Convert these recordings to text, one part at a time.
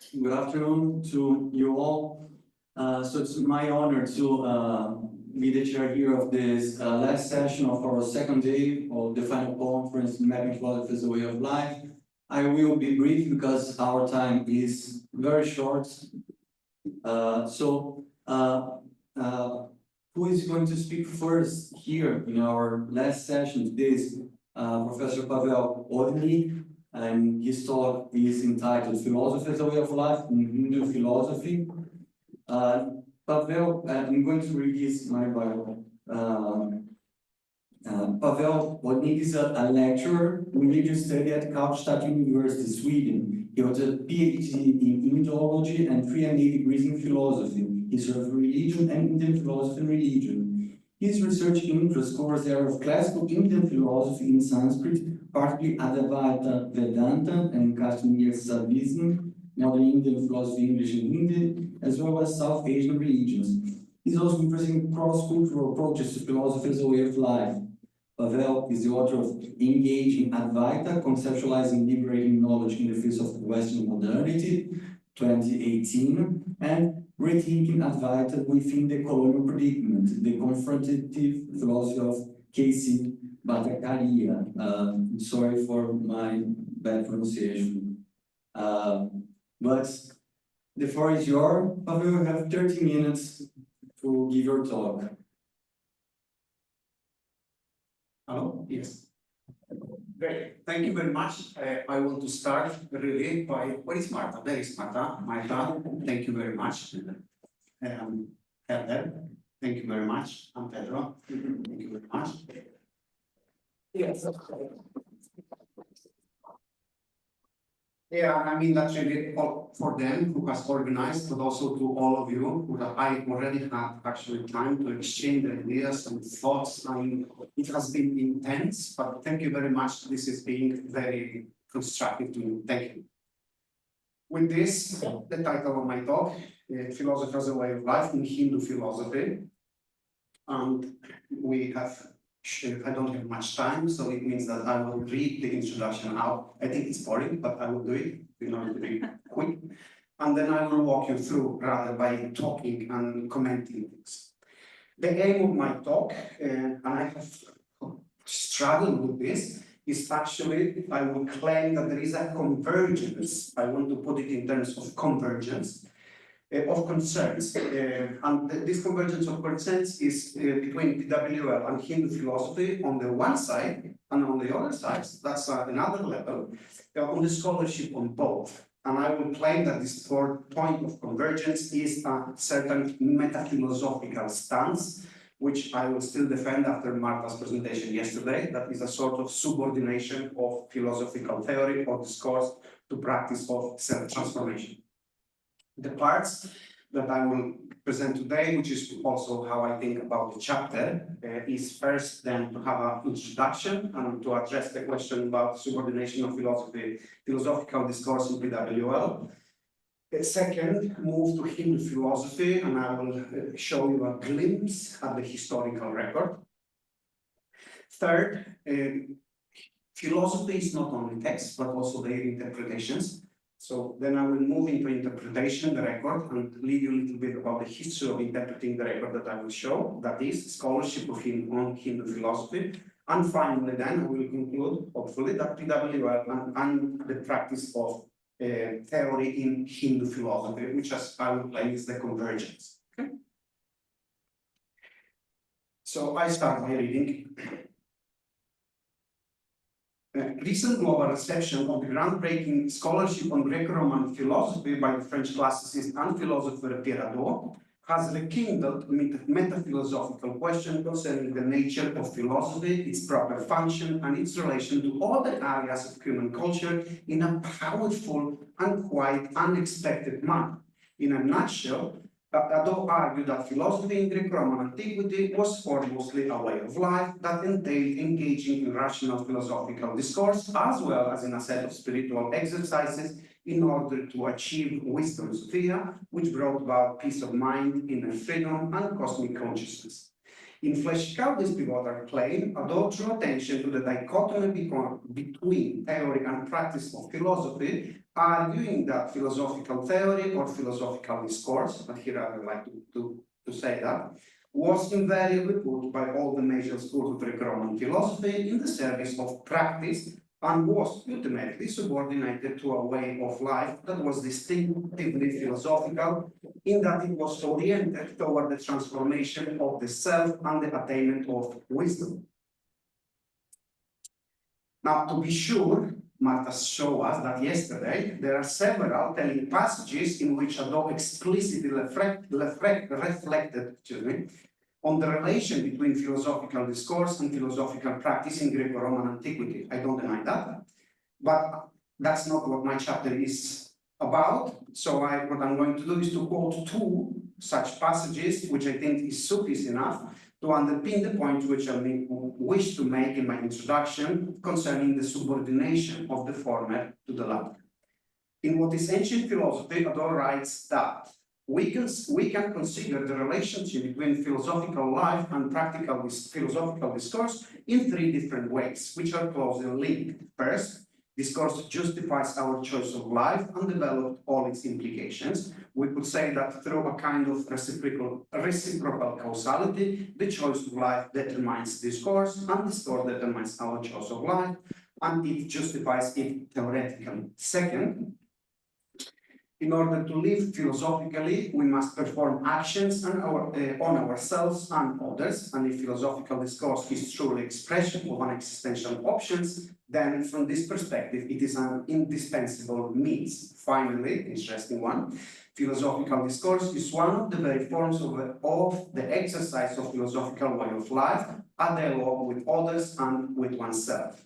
Good afternoon to you all. So it's my honor to be the chair here of this last session of our second day of the final conference, Mapping Philosophy as a Way of Life. I will be brief because our time is very short. Who is going to speak first here in our last session? Today is Professor Pawel Odyniec, and his talk is entitled Philosophy as a Way of Life in Hindu Philosophy. Pawel, I'm going to read my bio. Pawel Odyniec is a lecturer in religious study at Karlstad University, Sweden. He holds a PhD in Indology and 3 degrees in philosophy, history of religion, and Indian philosophy and religion. His research interests covers the area of classical Indian philosophy in Sanskrit, partly Advaita Vedanta and Kashmir Saivism, modern Indian philosophy, English and Hindi, as well as South Asian religions. He's also interested in cross-cultural approaches to philosophy as a way of life. Pawel is the author of Engaging Advaita, Conceptualizing Liberating Knowledge in the Face of Western Modernity, 2018, and Rethinking Advaita Within the Colonial Predicament, the Confrontative Philosophy of K.C. Bhattacharya. Sorry for my bad pronunciation. But the floor is yours. Pawel, you have 30 minutes to give your talk. Hello? Yes. Great. Thank you very much. I want to start really by, where is Marta? There is Marta. Marta, thank you very much. Heather, thank you very much. I'm Pedro. Thank you very much. Yes. Yeah, I mean, that's really all for them who has organized, but also to all of you who I already had actually time to exchange ideas and thoughts. I mean, it has been intense, but thank you very much. This is being very constructive to me. Thank you. With this, the title of my talk, Philosophy as a Way of Life in Hindu Philosophy. And we have I don't have much time, so it means that I will read the introduction out. I think it's boring, but I will do it in order to be quick. And then I will walk you through rather by talking and commenting things. The aim of my talk, and I have struggled with this, is actually, I will claim that there is a convergence. I want to put it in terms of convergence of concerns, and this convergence of concerns is between PWL and Hindu philosophy on the one side, and on the other side, that's another level, on the scholarship on both. And I will claim that this fourth point of convergence is a certain metaphilosophical stance, which I will still defend after Marta's presentation yesterday, that is a sort of subordination of philosophical theory or discourse to practice of self-transformation. The parts that I will present today, which is also how I think about the chapter, is first then to have an introduction and to address the question about subordination of philosophical discourse in PWL. Second, move to Hindu philosophy, and I will show you a glimpse at the historical record. Third, philosophy is not only text, but also their interpretations. So then I will move into interpretation, the record, and lead you a little bit about the history of interpreting the record that I will show, that is scholarship on Hindu philosophy. And finally then I will conclude, hopefully, that PWL and the practice of theory in Hindu philosophy, which as I will claim is the convergence. Okay? So I start by reading. Recent global reception of the groundbreaking scholarship on Greco-Roman philosophy by the French classicist and philosopher Pierre Hadot has rekindled metaphilosophical question concerning the nature of philosophy, its proper function, and its relation to other areas of human culture in a powerful and quite unexpected manner. In a nutshell, Hadot argued that philosophy in Greco-Roman antiquity was foremostly a way of life that entailed engaging in rational philosophical discourse as well as in a set of spiritual exercises in order to achieve wisdom sophia, which brought about peace of mind, inner freedom, and cosmic consciousness. In Fleschkowski's pivotal claim, Adorno drew attention to the dichotomy between theory and practice of philosophy, arguing that philosophical theory or philosophical discourse, but here I would like to say that, was invariably put by all the major schools of Greco-Roman philosophy in the service of practice and was ultimately subordinated to a way of life that was distinctively philosophical in that it was oriented toward the transformation of the self and the attainment of wisdom. Now, to be sure, Marta showed us that yesterday there are several telling passages in which Adorno explicitly reflected on the relation between philosophical discourse and philosophical practice in Greco-Roman antiquity. I don't deny that, but that's not what my chapter is about. So what I'm going to do is to quote two such passages, which I think is sufficient enough to underpin the point which I wish to make in my introduction concerning the subordination of the former to the latter. In What is Ancient Philosophy, Adorno writes that we can consider the relationship between philosophical life and practical philosophical discourse in three different ways, which are closely linked. First, discourse justifies our choice of life and develops all its implications. We could say that through a kind of reciprocal causality, the choice of life determines discourse, and discourse determines our choice of life, and it justifies it theoretically. Second, in order to live philosophically, we must perform actions on ourselves and others, and if philosophical discourse is truly expression of an existential options, then from this perspective, it is an indispensable means. Finally, interesting one, philosophical discourse is one of the very forms of the exercise of philosophical way of life, a dialogue with others and with oneself.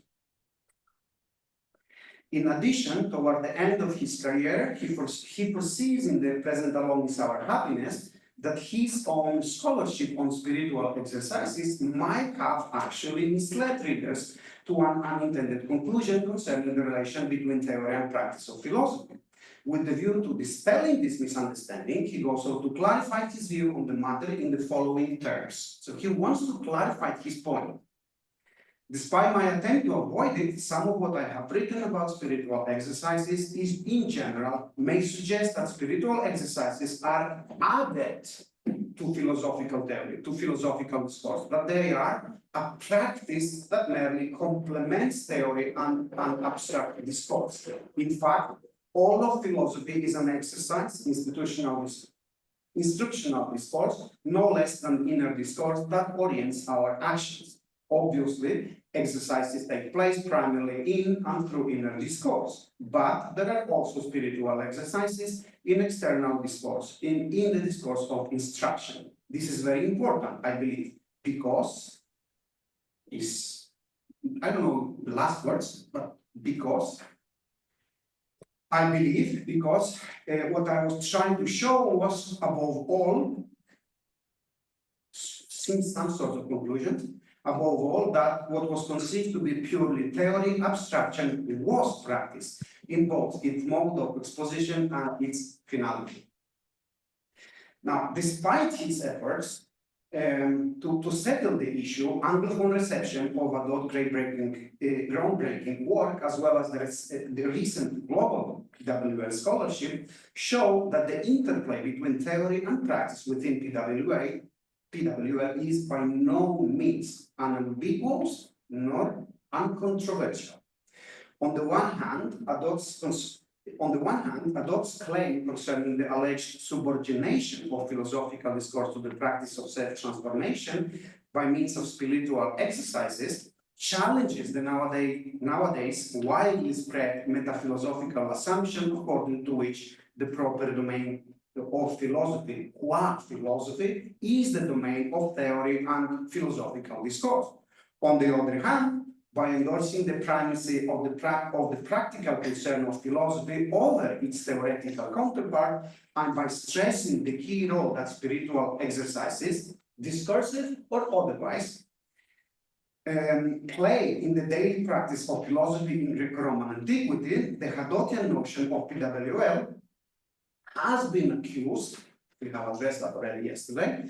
In addition, toward the end of his career, he perceives in the present alone is our happiness that his own scholarship on spiritual exercises might have actually misled readers to an unintended conclusion concerning the relation between theory and practice of philosophy. With the view to dispelling this misunderstanding, he goes on to clarify his view on the matter in the following terms. So he wants to clarify his point. Despite my attempt to avoid it, some of what I have written about spiritual exercises is, in general, may suggest that spiritual exercises are added to philosophical theory, to philosophical discourse, that they are a practice that merely complements theory and abstract discourse. In fact, all of philosophy is an exercise, instructional discourse, no less than inner discourse that orients our actions. Obviously, exercises take place primarily in and through inner discourse, but there are also spiritual exercises in external discourse, in the discourse of instruction. This is very important, I believe, because I don't know the last words, but because I believe, because what I was trying to show was, above all, since some sort of conclusion, above all, that what was conceived to be purely theory, abstraction, was practice in both its mode of exposition and its finality. Now, despite his efforts to settle the issue, Anglophone reception of Adorno's groundbreaking work, as well as the recent global PWL scholarship, show that the interplay between theory and practice within PWL is by no means unambiguous nor uncontroversial. On the one hand, Adorno's claim concerning the alleged subordination of philosophical discourse to the practice of self-transformation by means of spiritual exercises challenges the nowadays widely spread metaphilosophical assumption according to which the proper domain of philosophy, qua philosophy, is the domain of theory and philosophical discourse. On the other hand, by endorsing the primacy of the practical concern of philosophy over its theoretical counterpart, and by stressing the key role that spiritual exercises, discursive or otherwise, play in the daily practice of philosophy in Greco-Roman antiquity, the Haddotian notion of PWL has been accused, we have addressed that already yesterday,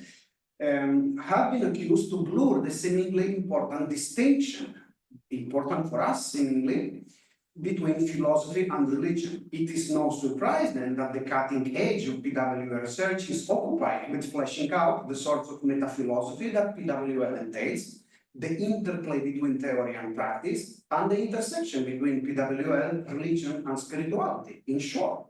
have been accused to blur the seemingly important distinction, important for us seemingly, between philosophy and religion. It is no surprise then that the cutting edge of PWL research is occupied with fleshing out the sorts of metaphilosophy that PWL entails, the interplay between theory and practice, and the intersection between PWL, religion, and spirituality. In short,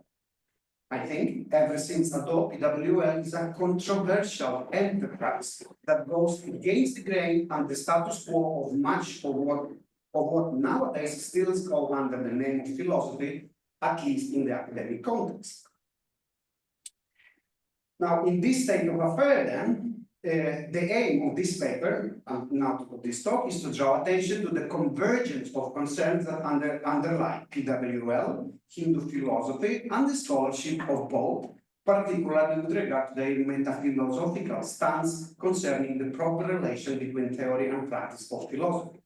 I think ever since Nato, PWL is a controversial enterprise that goes against the grain and the status quo of much of what nowadays still is called under the name of philosophy, at least in the academic context. Now, in this state of affairs, then, the aim of this paper, and not of this talk, is to draw attention to the convergence of concerns that underlie PWL, Hindu philosophy, and the scholarship of both, particularly with regard to their metaphilosophical stance concerning the proper relation between theory and practice of philosophy.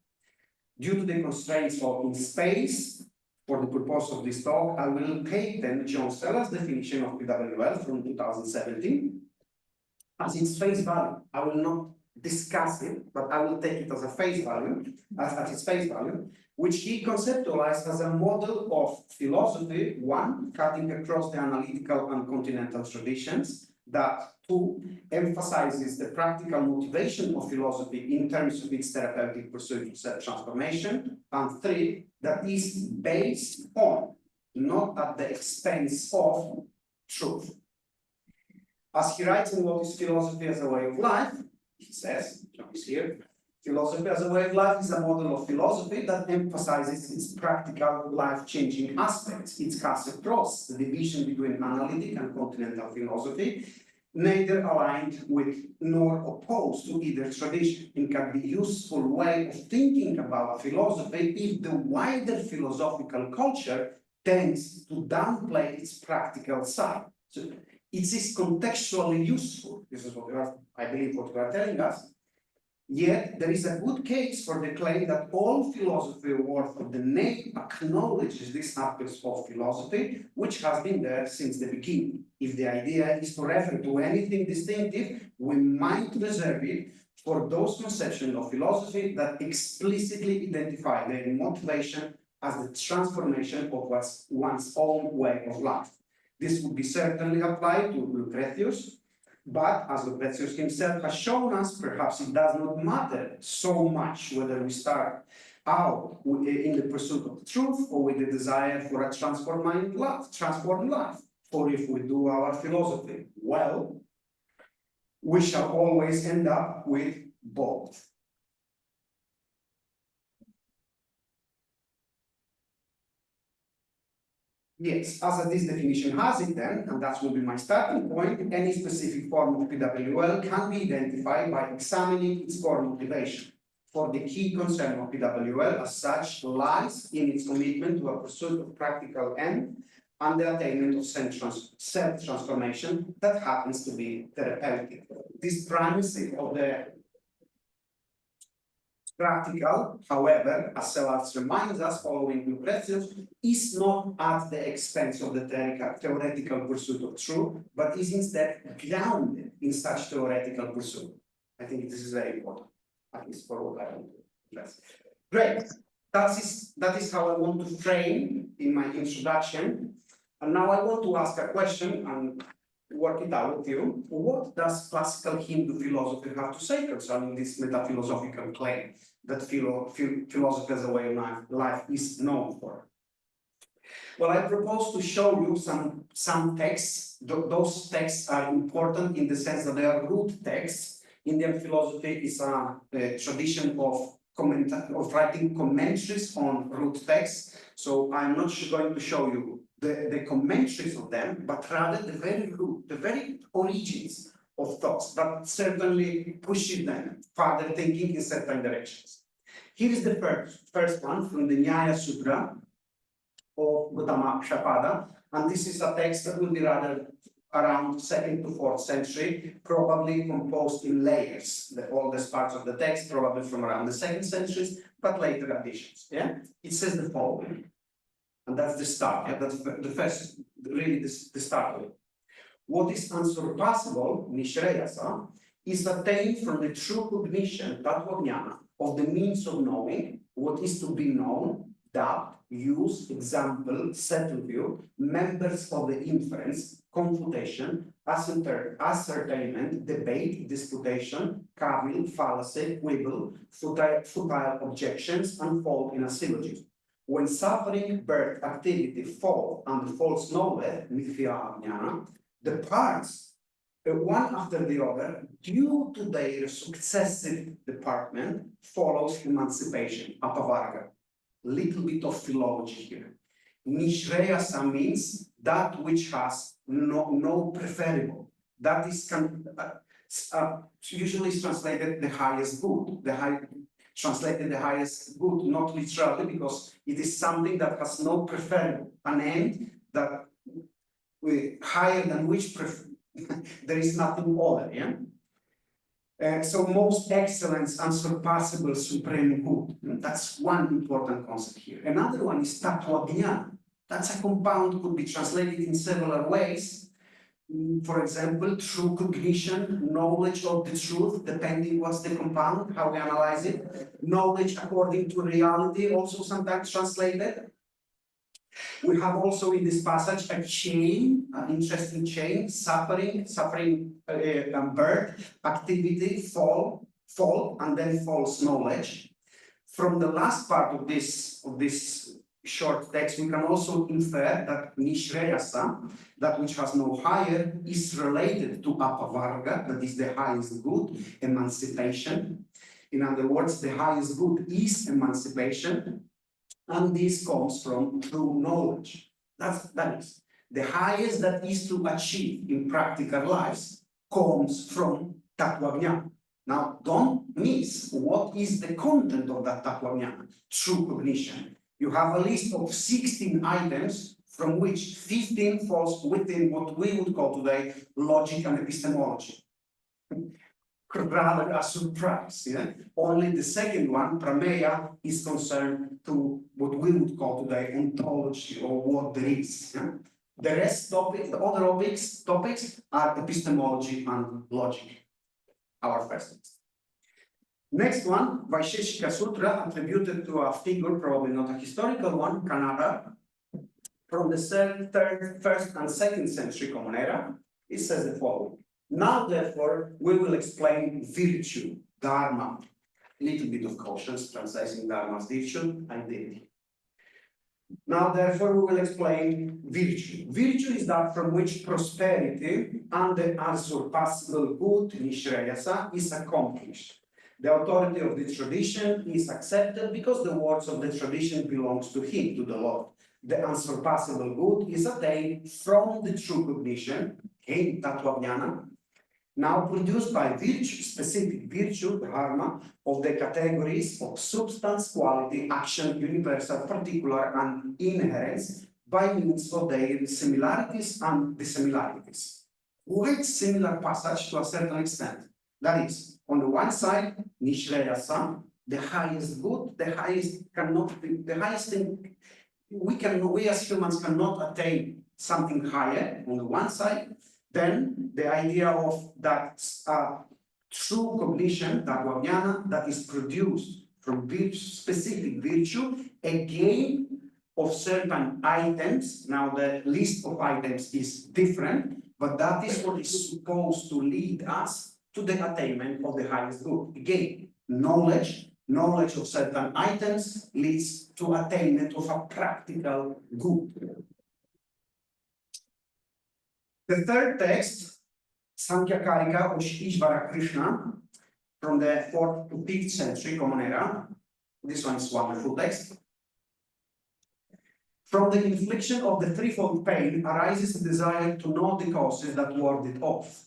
Due to the constraints in space, for the purpose of this talk, I will take then John Stella's definition of PWL from 2017 as its face value. I will not discuss it, but I will take it as a face value, as its face value, which he conceptualized as a model of philosophy, one, cutting across the analytical and continental traditions, that two, emphasizes the practical motivation of philosophy in terms of its therapeutic pursuit of self-transformation, and three, that is based on, not at the expense of, truth. As he writes in What is Philosophy as a Way of Life, he says, John is here, philosophy as a way of life is a model of philosophy that emphasizes its practical, life-changing aspects. It cuts across the division between analytic and continental philosophy, neither aligned with nor opposed to either tradition. It can be a useful way of thinking about philosophy if the wider philosophical culture tends to downplay its practical side. So it is contextually useful. This is what I believe what you are telling us. Yet there is a good case for the claim that all philosophy worth of the name acknowledges these aspects of philosophy, which has been there since the beginning. If the idea is to refer to anything distinctive, we might reserve it for those conceptions of philosophy that explicitly identify their motivation as the transformation of one's own way of life. This would be certainly applied to Lucretius, but as Lucretius himself has shown us, perhaps it does not matter so much whether we start out in the pursuit of truth or with the desire for a transformed life. For if we do our philosophy well, we shall always end up with both. Yes, as this definition has it then, and that will be my starting point, any specific form of PWL can be identified by examining its core motivation. For the key concern of PWL as such lies in its commitment to a pursuit of practical end and the attainment of self-transformation that happens to be therapeutic. This primacy of the practical, however, as Sellars reminds us following Lucretius, is not at the expense of the theoretical pursuit of truth, but is instead grounded in such theoretical pursuit. I think this is very important, at least for what I want to address. Great. That is how I want to frame in my introduction. And now I want to ask a question and work it out with you. What does classical Hindu philosophy have to say concerning this metaphilosophical claim that philosophy as a way of life is known for? Well, I propose to show you some texts. Those texts are important in the sense that they are root texts. Indian philosophy is a tradition of writing commentaries on root texts. So I'm not going to show you the commentaries of them, but rather the very root, the very origins of thoughts that certainly pushes them further thinking in certain directions. Here is the first one from the Nyaya Sutra of Gautama Shapada, and this is a text that will be rather around 2nd to 4th century, probably composed in layers. The oldest parts of the text probably from around the 2nd century, but later additions. Yeah, it says the following. And that's the start, yeah? That's the first, really the start of it. What is unsurpassable, Nishreyasa, is attained from the true cognition, tattvajnana, of the means of knowing what is to be known, doubt, use, example, settled view, members of the inference, confutation, ascertainment, debate, disputation, cavil, fallacy, quibble, futile objections, unfold in a syllogism. When suffering, birth, activity fall under false knowledge, mithya jnana, the parts, one after the other, due to their successive department, follows emancipation, apavarga. Little bit of philology here. Nishreyasa means that which has no preferable. That is usually translated the highest good. Translated the highest good, not literally, because it is something that has no preferable, an end that higher than which there is nothing other, yeah? So most excellence, unsurpassable, supreme good. That's one important concept here. Another one is tattvajnana. That's a compound, could be translated in several ways. For example, true cognition, knowledge of the truth, depending what's the compound, how we analyze it. Knowledge according to reality, also sometimes translated. We have also in this passage a chain, an interesting chain, suffering, birth, activity, fall, and then false knowledge. From the last part of this short text, we can also infer that nishreyasa, that which has no higher, is related to apavarga, that is the highest good, emancipation. In other words, the highest good is emancipation, and this comes from true knowledge. That is, the highest that is to achieve in practical lives comes from tattvajnana. Now, don't miss what is the content of that tattvajnana, true cognition. You have a list of 16 items, from which 15 falls within what we would call today logic and epistemology. Rather a surprise, yeah? Only the second one, prameya, is concerned to what we would call today ontology, or what there is. Yeah? The rest topics, the other topics are epistemology and logic. Our first text. Next one, Vaisheshika Sutra, attributed to a figure, probably not a historical one, Kannada, from the first and second century Common Era. It says the following. Now, therefore, we will explain virtue, dharma. A little bit of caution, translating dharma's virtue, identity. Now, therefore, we will explain virtue. Virtue is that from which prosperity and the unsurpassable good, nishreyasa, is accomplished. The authority of the tradition is accepted because the words of the tradition belongs to him, to the Lord. The unsurpassable good is attained from the true cognition, tattvajnana, now produced by virtue, specific virtue, dharma, of the categories of substance, quality, action, universal, particular, and inherence, by means of their similarities and dissimilarities. Quite similar passage to a certain extent. That is, on the one side, nishreyasa, the highest good, the highest cannot be, the highest thing, we as humans cannot attain something higher on the one side. Then the idea of that true cognition, tattvajnana, that is produced from specific virtue, a gain of certain items. Now the list of items is different, but that is what is supposed to lead us to the attainment of the highest good. Again, knowledge of certain items leads to attainment of a practical good. The third text, Sankhya Karika of Ishvara Krishna, from the 4th to 5th century Common Era. This one is wonderful text. From the infliction of the threefold pain arises the desire to know the causes that ward it off.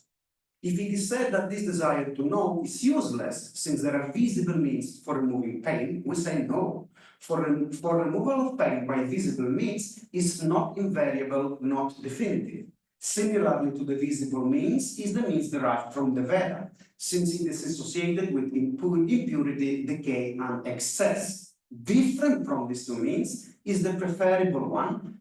If it is said that this desire to know is useless, since there are visible means for removing pain, we say no. For removal of pain by visible means is not invariable, not definitive. Similarly to the visible means is the means derived from the Veda, since it is associated with impurity, decay, and excess. Different from these two means is the preferable one,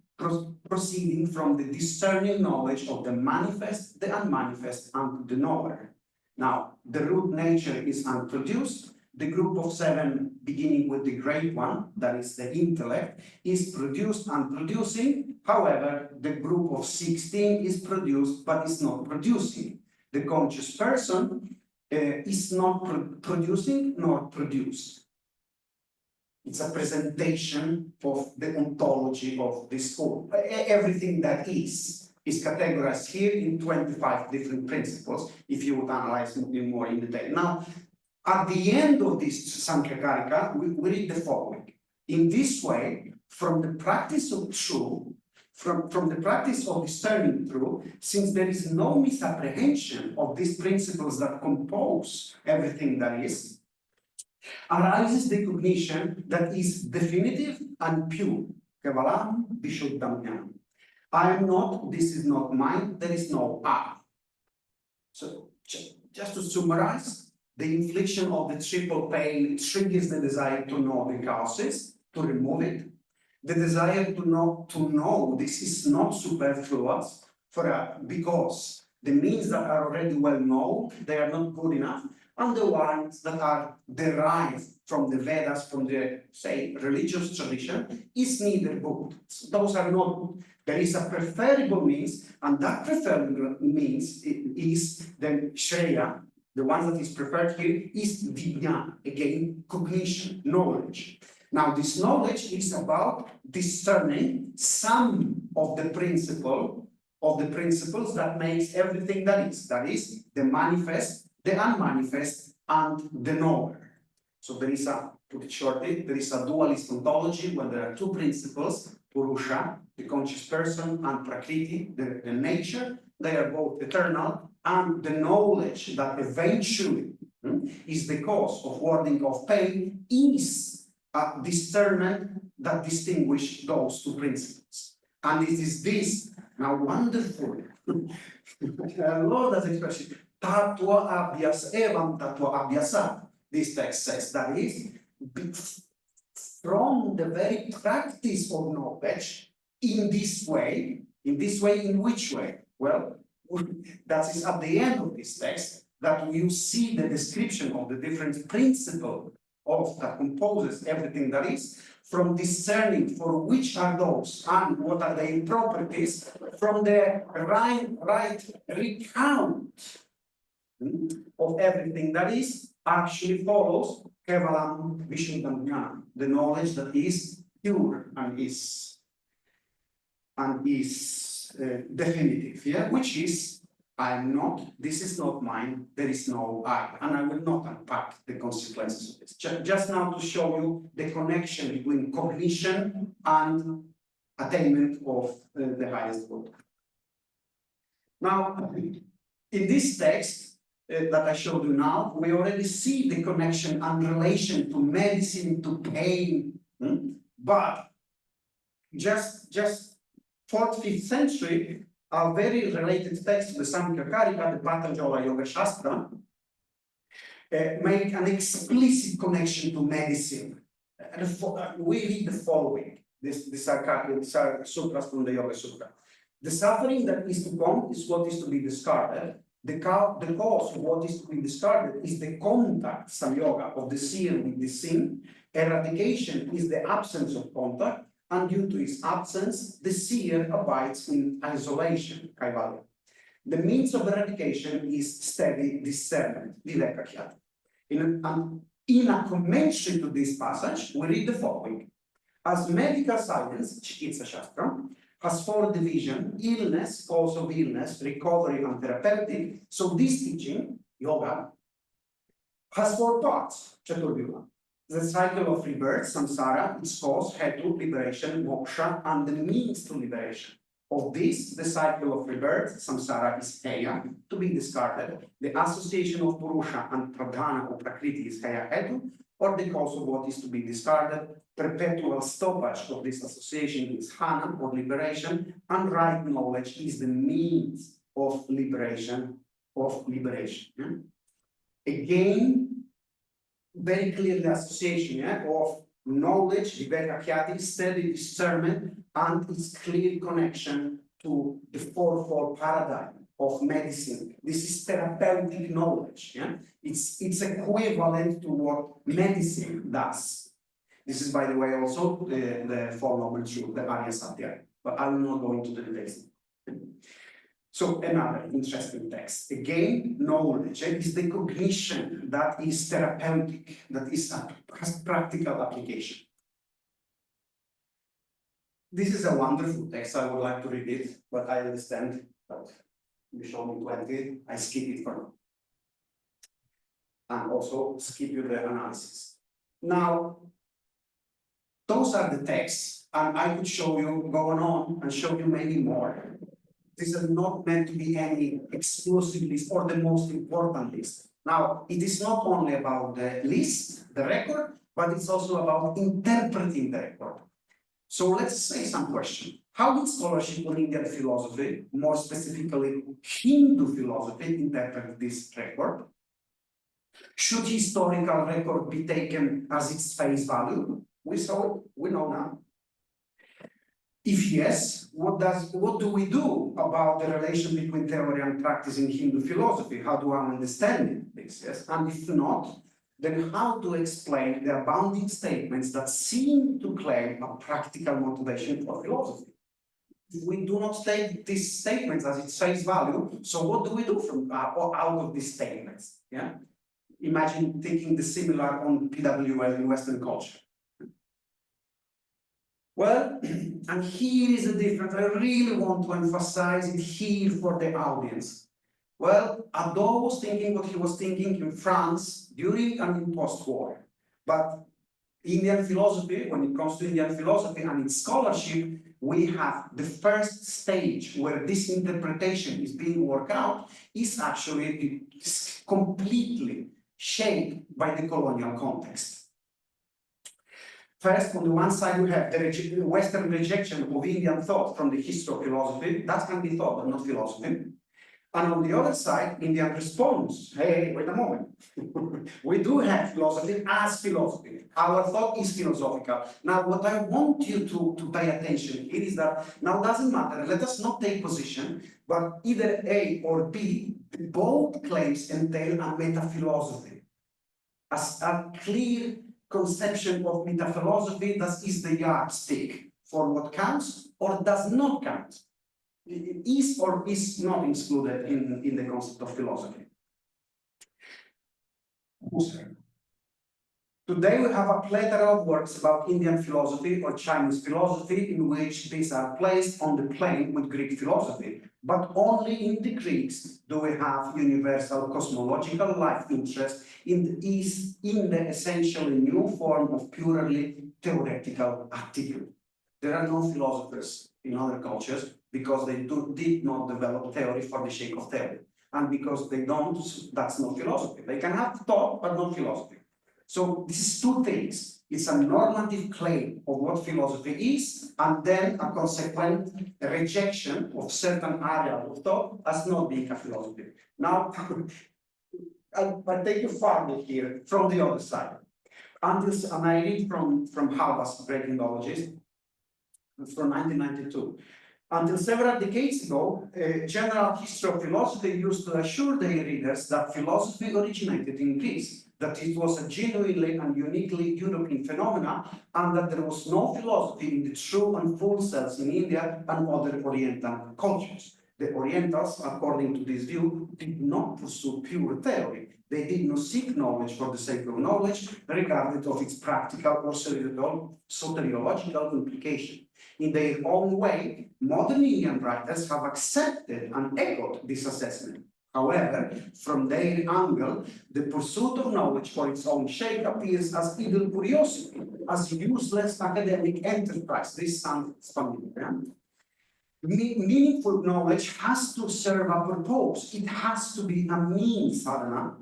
proceeding from the discerning knowledge of the manifest, the unmanifest, and the knower. Now, the root nature is unproduced. The group of 7, beginning with the great one, that is the intellect, is produced and producing. However, the group of 16 is produced, but is not producing. The conscious person is not producing nor produced. It's a presentation of the ontology of this whole. Everything that is categorized here in 25 different principles, if you would analyze it more in detail. Now, at the end of this Sankhya Karika, we read the following. In this way, from the practice of truth, from the practice of discerning truth, since there is no misapprehension of these principles that compose everything that is, arises the cognition that is definitive and pure. Kevalam Vishuddham Jnanam. I am not, this is not mine, there is no I. So, just to summarize, the infliction of the triple pain triggers the desire to know the causes, to remove it. The desire to know this is not superfluous because the means that are already well known, they are not good enough, and the ones that are derived from the Vedas, from the, say, religious tradition, is neither good. Those are not good. There is a preferable means, and that preferable means is the Shreya. The one that is preferred here is Vijnana, again, cognition, knowledge. Now, this knowledge is about discerning some of the principles that makes everything that is the manifest, the unmanifest, and the knower. So there is a, put it shortly, there is a dualist ontology where there are two principles, Purusha, the conscious person, and Prakriti, the nature. They are both eternal, and the knowledge that eventually is the cause of warding off pain is a discernment that distinguishes those two principles. And it is this, now wonderful, I love that expression, Tattva Abhyasa, Evam Tattva Abhyasa, this text says, that is, from the very practice of knowledge, in way, in which way? Well, that is at the end of this text that you see the description of the different principles that composes everything that is, from discerning for which are those and what are their properties, from the right recount of everything that is, actually follows Kevalam Vishuddham Jnanam, the knowledge that is pure and is definitive, yeah? Which is, I am not, this is not mine, there is no I, and I will not unpack the consequences of this. Just now to show you the connection between cognition and attainment of the highest good. Now, in this text that I showed you now, we already see the connection and relation to medicine, to pain, but just 4th, 5th century, a very related text to the Samkhya Karika, the Patanjala Yoga Shastra, make an explicit connection to medicine. We read the following, these are sutras from the Yoga Sutra. The suffering that is to come is what is to be discarded. The cause of what is to be discarded is the contact, samyoga, of the seer with the sin. Eradication is the absence of contact, and due to its absence, the seer abides in isolation, kaivalya. The means of eradication is steady discernment, viveka. In a commentary to this passage, we read the following. As medical science, Chikitsa Shastra, has 4 divisions, illness, cause of illness, recovery, and therapeutic, so this teaching, yoga, has 4 parts, Chaturvyuha. The cycle of rebirth, samsara, its cause, hetu, liberation, moksha, and the means to liberation. Of this, the cycle of rebirth, samsara, is heya, to be discarded. The association of purusha and pradhana or prakriti is heya hetu, or the cause of what is to be discarded. Perpetual stoppage of this association is hana, or liberation, and right knowledge is the means of liberation, Again, very clearly association of knowledge, viveka, steady discernment, and its clear connection to the fourfold paradigm of medicine. This is therapeutic knowledge. Yeah? It's equivalent to what medicine does. This is, by the way, also the Four Noble Truths, the Arya Satya, but I will not go into the details. So another interesting text. Again, knowledge is the cognition that is therapeutic, that has practical application. This is a wonderful text. I would like to read it, but I understand that you show me 20, I skip it for now. And also skip you the analysis. Now, those are the texts, and I could show you, go on and show you many more. These are not meant to be any exclusive list or the most important list. Now, it is not only about the list, the record, but it's also about interpreting the record. So let's say some question. How did scholarship on Indian philosophy, more specifically Hindu philosophy, interpret this record? Should historical record be taken as its face value? We saw it, we know now. If yes, what do we do about the relation between theory and practice in Hindu philosophy? How do I understand this? Yes, and if not, then how to explain the abounding statements that seem to claim a practical motivation for philosophy? We do not take these statements as its face value. So what do we do from out of these statements? Yeah, imagine taking the similar on PWL in Western culture. Well, and here is the difference. I really want to emphasize it here for the audience. Well, Adorno was thinking what he was thinking in France during and in post-war. But Indian philosophy, when it comes to Indian philosophy and its scholarship, we have the first stage where this interpretation is being worked out is actually completely shaped by the colonial context. First, on the one side, we have the Western rejection of Indian thought from the history of philosophy. That can be thought, but not philosophy. And on the other side, Indian response. Hey, wait a moment. We do have philosophy as philosophy. Our thought is philosophical. Now, what I want you to pay attention here is that now it doesn't matter. Let us not take position, but either A or B, both claims entail a metaphilosophy. As a clear conception of metaphilosophy that is the yardstick for what counts or does not count. It is or is not included in the concept of philosophy. Today we have a plethora of works about Indian philosophy or Chinese philosophy in which these are placed on the plane with Greek philosophy, but only in the Greeks do we have universal cosmological life interest in the essentially new form of purely theoretical attitude. There are no philosophers in other cultures because they did not develop theory for the sake of theory. And because they don't, that's not philosophy. They can have thought, but not philosophy. So this is two things. It's a normative claim of what philosophy is, and then a consequent rejection of certain areas of thought as not being a philosophy. Now, I'll take you farther here from the other side. And I read from Harvard's Breaking Knowledges from 1992. Until several decades ago, a general history of philosophy used to assure their readers that philosophy originated in Greece, that it was a genuinely and uniquely European phenomenon, and that there was no philosophy in the true and full sense in India and other Oriental cultures. The Orientals, according to this view, did not pursue pure theory. They did not seek knowledge for the sake of knowledge, regardless of its practical or soteriological implication. In their own way, modern Indian writers have accepted and echoed this assessment. However, from their angle, the pursuit of knowledge for its own sake appears as idle curiosity, as useless academic enterprise. This sounds familiar. Meaningful knowledge has to serve a purpose. It has to be a means, sadhana,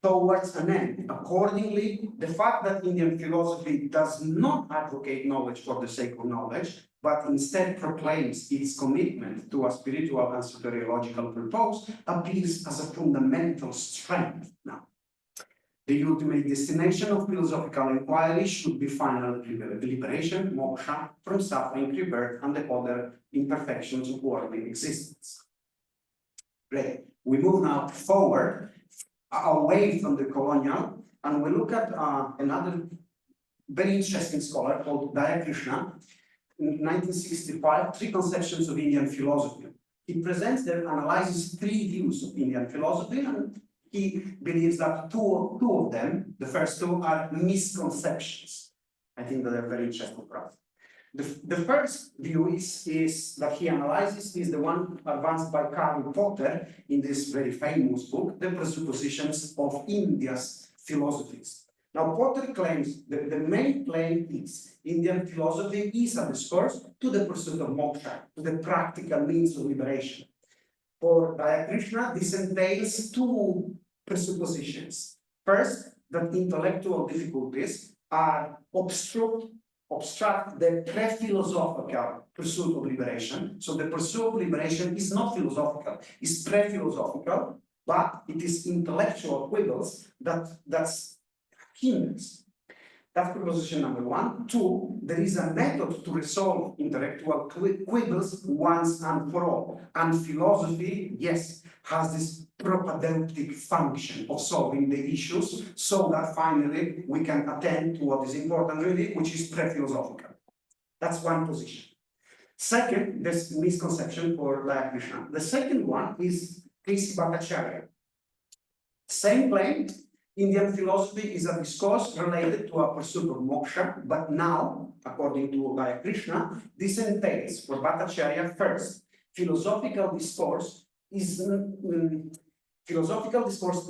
towards an end. Accordingly, the fact that Indian philosophy does not advocate knowledge for the sake of knowledge, but instead proclaims its commitment to a spiritual and soteriological purpose, appears as a fundamental strength now. The ultimate destination of philosophical inquiry should be final liberation, moksha, from suffering, rebirth, and the other imperfections of worldly existence. Great. We move now forward, away from the colonial, and we look at another very interesting scholar called Daya Krishna. In 1965, Three Conceptions of Indian Philosophy. He presents there, analyzes three views of Indian philosophy, and he believes that two of them, the first two, are misconceptions. I think that they're very interesting for us. The first view is that he analyzes is the one advanced by Karl Popper in this very famous book, The Presuppositions of India's Philosophies. Now, Popper claims that the main claim is Indian philosophy is a discourse to the pursuit of moksha, to the practical means of liberation. For Daya Krishna, this entails two presuppositions. First, that intellectual difficulties are obstruct the pre-philosophical pursuit of liberation. So the pursuit of liberation is not philosophical, it's pre-philosophical, but it is intellectual quibbles that's hinders. That's proposition number one. Two, there is a method to resolve intellectual quibbles once and for all. And philosophy, yes, has this propedeutic function of solving the issues so that finally we can attend to what is important really, which is pre-philosophical. That's one position. Second, this misconception for Daya Krishna. The second one is K.C. Bhattacharya. Same claim. Indian philosophy is a discourse related to a pursuit of moksha, but now, according to Daya Krishna, this entails for Bhattacharya first, philosophical discourse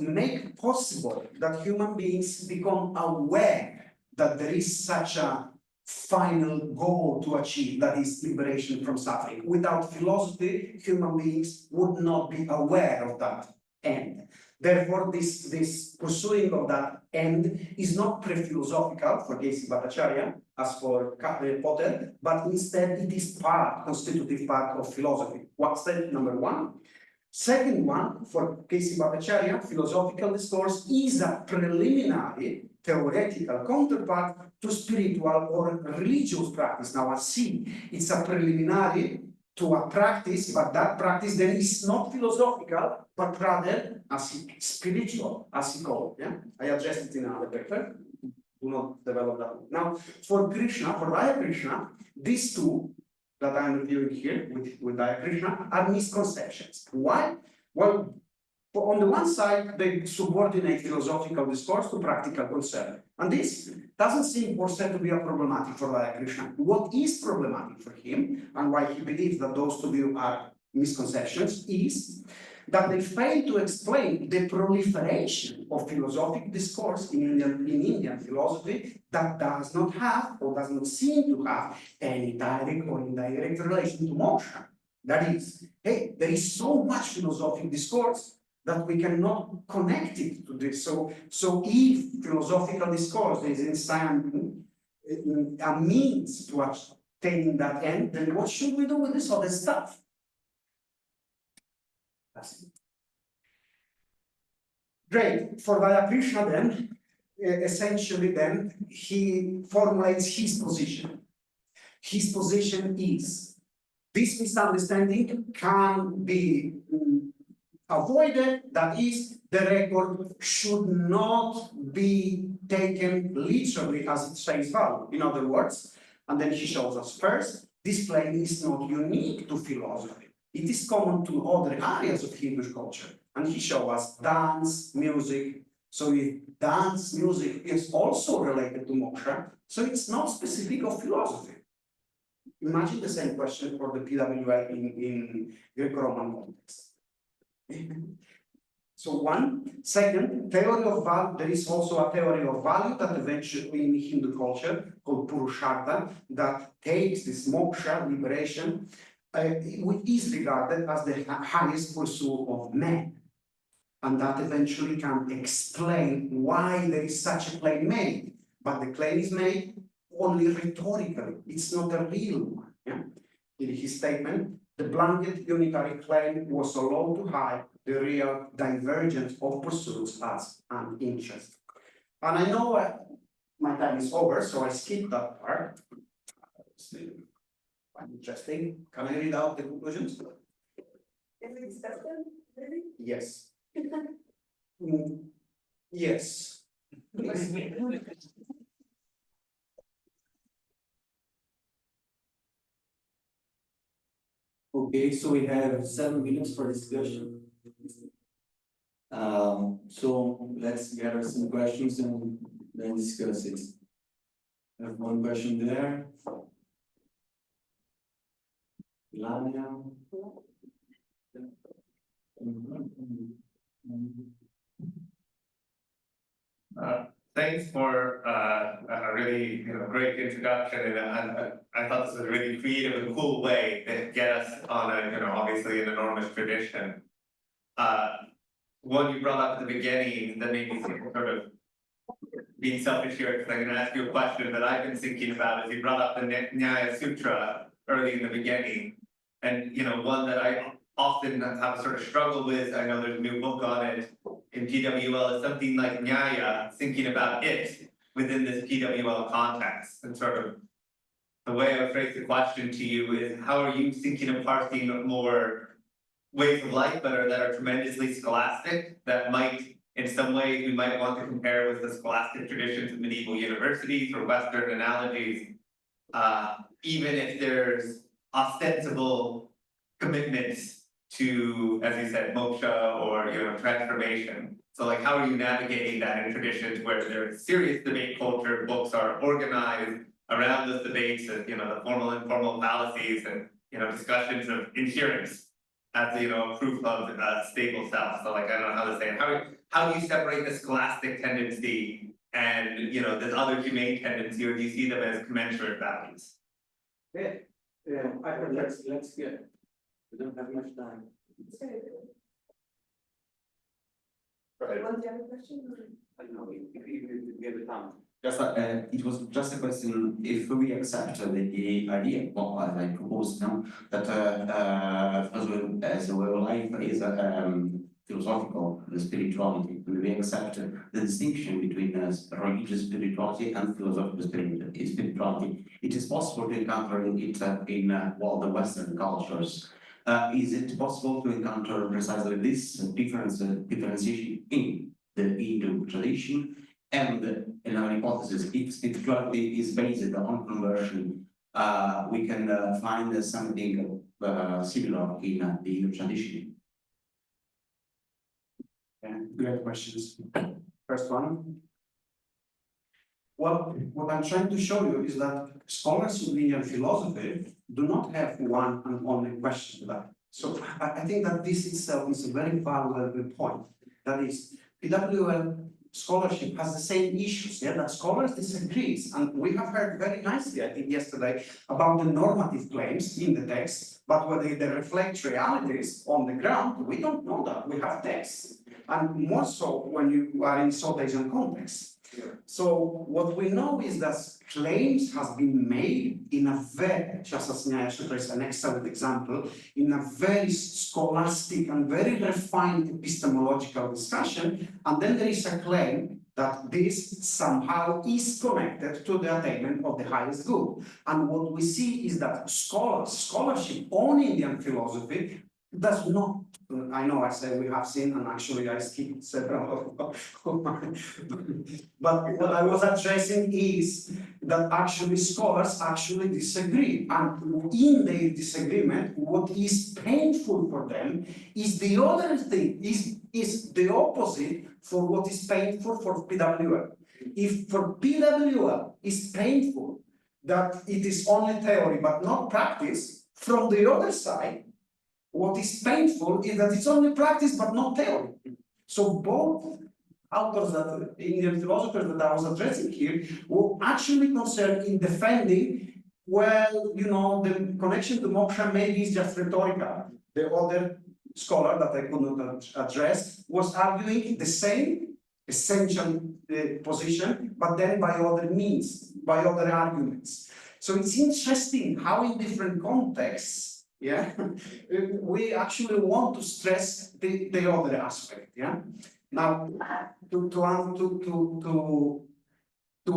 make possible that human beings become aware that there is such a final goal to achieve, that is liberation from suffering. Without philosophy, human beings would not be aware of that end. Therefore, this pursuing of that end is not pre-philosophical for K.C. Bhattacharya, as for Popper, but instead it is constitutive part of philosophy. What's that? Number one. Second one, for K.C. Bhattacharya, philosophical discourse is a preliminary theoretical counterpart to spiritual or religious practice. Now, I see it's a preliminary to a practice, but that practice then is not philosophical, but rather as spiritual, as he called. Yeah, I addressed it in another paper. Do not develop that one. Now, for Krishna, for Daya Krishna, these two that I'm reviewing here with Daya Krishna are misconceptions. Why? Well, on the one side, they subordinate philosophical discourse to practical concern. And this doesn't seem per se to be a problematic for Daya Krishna. What is problematic for him, and why he believes that those two views are misconceptions, is that they fail to explain the proliferation of philosophic discourse in Indian philosophy that does not have, or does not seem to have, any direct or indirect relation to moksha. That is, hey, there is so much philosophic discourse that we cannot connect it to this. So if philosophical discourse is in some a means to attaining that end, then what should we do with this other stuff? That's it. Great. For Daya Krishna then, essentially then, he formulates his position. His position is, this misunderstanding can be avoided, that is, the record should not be taken literally as it says value. In other words, and then he shows us first, this claim is not unique to philosophy. It is common to other areas of Hindu culture. And he shows us dance, music. So if dance, music is also related to moksha, so it's not specific of philosophy. Imagine the same question for the PWL in Greco-Roman context. So one. Second, theory of value. There is also a theory of value that eventually in Hindu culture called Purushartha that takes this moksha, liberation, which is regarded as the highest pursuit of man. And that eventually can explain why there is such a claim made. But the claim is made only rhetorically. It's not a real one. Yeah? In his statement, the blanket unitary claim was allowed to hide the real divergence of pursuits as an interest. And I know my time is over, so I skip that part. Quite interesting. Can I read out the conclusions? Can we discuss them? Maybe? Yes. Yes. Okay, so we have 7 minutes for discussion. So let's gather some questions and then discuss it. I have one question there. Ilania. Thanks for a really great introduction, and I thought this was a really creative and cool way to get us on a obviously an enormous tradition. One you brought up at the beginning that made me think sort of being selfish here, because I'm going to ask you a question that I've been thinking about. As you brought up the Nyaya Sutra early in the beginning, and one that I often have a sort of struggle with. I know there's a new book on it in PWL, is something like Nyaya, thinking about it within this PWL context. And sort of the way I would phrase the question to you is, how are you thinking of parsing more ways of life that are tremendously scholastic, that might, in some ways, we might want to compare with the scholastic traditions of medieval universities or Western analogies, even if there's ostensible commitments to, as you said, moksha or transformation. So like, how are you navigating that in traditions where there's serious debate culture, books are organized around those debates, and the formal and informal fallacies, and discussions of inherence as proof of stable self. So like, I don't know how to say it. How do you separate the scholastic tendency and this other humane tendency, or do you see them as commensurate values? Yeah, let's get. We don't have much time. Right. Want to have a question? I don't know if you give it time. Just it was just a question if we accept the idea what I proposed now that as a way of life is philosophical spirituality, we accept the distinction between religious spirituality and philosophical spirituality. It is possible to encounter it in the Western cultures. Is it possible to encounter precisely this differentiation in the Hindu tradition? And in our hypothesis, if spirituality is based on conversion, we can find something similar in the Hindu tradition. Okay, great questions. First one. Well, what I'm trying to show you is that scholars of Indian philosophy do not have one and only question to that. So I think that this itself is a very valuable point. That is, PWL scholarship has the same issues, that scholars disagree. And we have heard very nicely, I think yesterday, about the normative claims in the text, but whether they reflect realities on the ground, we don't know that. We have texts. And more so when you are in South Asian context. So what we know is that claims has been made in a very, just as Nyaya Sutra is an excellent example, in a very scholastic and very refined epistemological discussion, and then there is a claim that this somehow is connected to the attainment of the highest good. And what we see is that scholarship on Indian philosophy does not. I know I say we have seen, and actually I skipped several of my, but what I was addressing is that actually scholars actually disagree, and in their disagreement, what is painful for them is the other thing, is the opposite for what is painful for PWL. If for PWL is painful that it is only theory but not practice, from the other side, what is painful is that it's only practice but not theory. So both authors, that Indian philosophers that I was addressing here, were actually concerned in defending, well, the connection to moksha maybe is just rhetorical. The other scholar that I could not address was arguing the same essential position, but then by other means, by other arguments. So it's interesting how in different contexts, we actually want to stress the other aspect. Now, to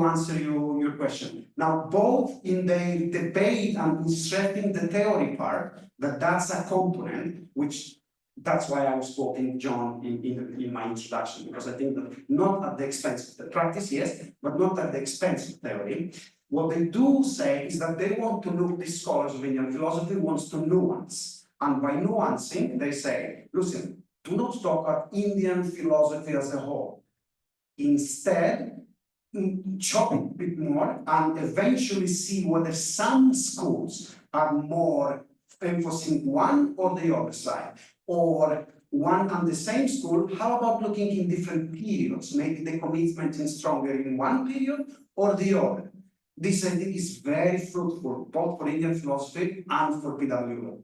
answer your question. Now, both in the debate and in stressing the theory part, that's a component which That's why I was quoting John in my introduction, because I think that not at the expense of the practice, yes, but not at the expense of theory. What they do say is that they want to look, these scholars of Indian philosophy wants to nuance. And by nuancing, they say, listen, do not talk about Indian philosophy as a whole. Instead, chop it a bit more and eventually see whether some schools are more emphasizing one or the other side, or one and the same school. How about looking in different periods? Maybe the commitment is stronger in one period or the other. This I think is very fruitful, both for Indian philosophy and for PWO.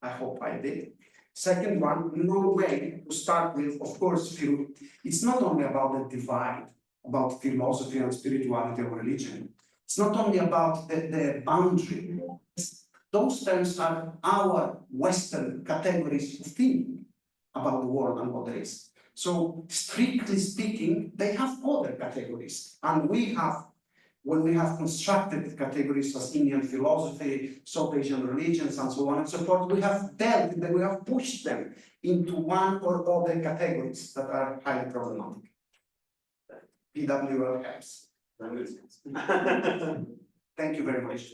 I hope I did. Second one, no way to start with, of course, it's not only about the divide, about philosophy and spirituality or religion. It's not only about the boundary. Those terms are our Western categories of thinking about the world and what there is. So strictly speaking, they have other categories. And we have, when we have constructed categories as Indian philosophy, South Asian religions, and so on and so forth, we have dealt with them, we have pushed them into one or other categories that are highly problematic. PWL helps. Thank you very much.